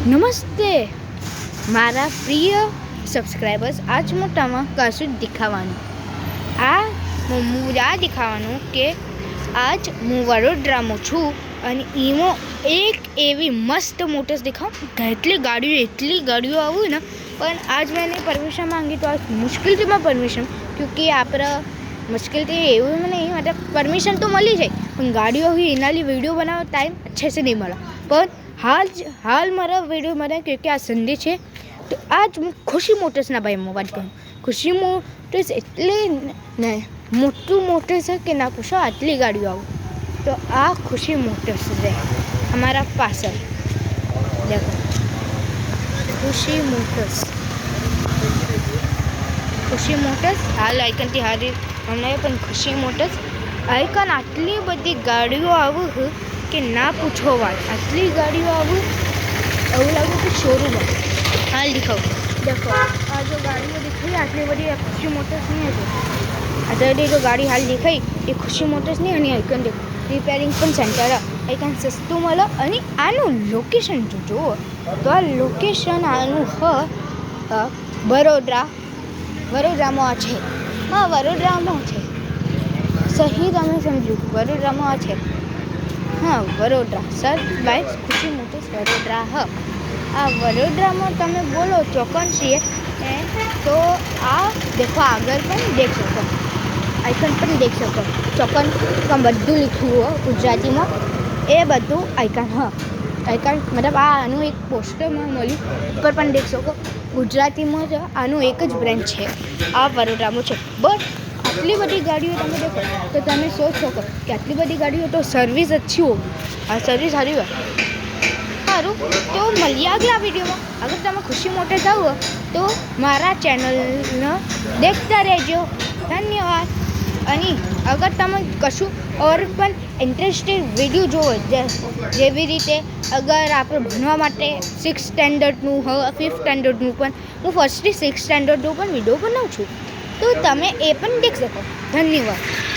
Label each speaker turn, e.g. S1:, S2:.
S1: નમસ્તે મારા પ્રિય સબસ્ક્રાઈબર્સ, આજ મોટામાં કશું દેખાવાનું દેખાવાનું કે આજ હું વડોદરામાં છું અને એમાં એક એવી મસ્ત મોટર્સ દેખાવ એટલી ગાડીઓ આવું ને પણ આજ મેં પરમિશન માંગી તો આજ મુશ્કેલથી માં પરમિશન ક્योंकि આપણે मुश्किल એવું નહીં मतलब परमिशन तो મળી જાય પણ ગાડીઓ ही એનાલી वीडियो बनाओ टाइम अच्छे से नहीं મળે પણ हाल मारा वीडियो मारा क्योंकि आज संडे है तो आज હું ખુશી મોટર્સના બારેમાં વાત કરું। ખુશી મોટર્સ એટલે મોટું મોટર્સ है कि ना पूछो आटली गाड़ियों आओ तो आ खुशी मोटर्स है हमारा पासल देखो खुशी मोटर्स हाल आइकन थी हारी हमने पण खुशी मोटर्स आइकन आटली बड़ी गाड़ियों आવું कि ना पूछो बात आटली गाड़ियों आવું એવું લાગે कि शोरूम हाल दिखाओ देखो आ जो गाड़ियों दिखाई आटली बड़ी खुशी मोटर्स नहीं है आटली जो गाड़ी हाल दिखाई ये खुशी मोटर्स नहीं है आइकन देखो रिपेरिंग पण सेंटर आइकन सस्तुं મળે અને આનું લોકેશન જો તો આ લોકેશન આનું વડોદરામાં છે। हाँ વડોદરામાં છે સહી તમે સમજ્યું વડોદરામાં છે। हाँ वडोदरा सर बाय खुशी मोटर्स वडोदरा है आ वडोदरा में तमे बोलो चौकन छे तो आ देखो आगे पण देख सको आइकन पण देख सको चौकन का बधु लिखू हो गुजराती में ए बधु आइकन हाँ आइकन मतलब आनु एक पोस्टर में मळ्યું पर पण देख सको गुजराती में आनु एक ज ब्रांच है आ वडोदरा में छे बट आटली बड़ी गाड़ियों तमे देखो तो तमे सोच सको कि आटली बड़ी गाड़ियों तो सर्विस अच्छी हो आ सर्विस सारी हो सारूँ तो मळीए आगला वीडियो में। अगर तमे खुशी मोटर्स आओ तो मारा चैनल ने देखता रहो। धन्यवाद। અને અગર તમે કશું और પણ ઇન્ટરેસ્ટેડ વિડીયો જોવો જેવી રીતે અગર આપણે ભણવા માટે 6th સ્ટાન્ડર્ડનું 5th સ્ટાન્ડર્ડનું પણ હું ફર્સ્ટથી 6th સ્ટાન્ડર્ડનું પણ વિડીયો બનાવું છું તો તમે એ પણ દેખી શકો। ધન્યવાદ।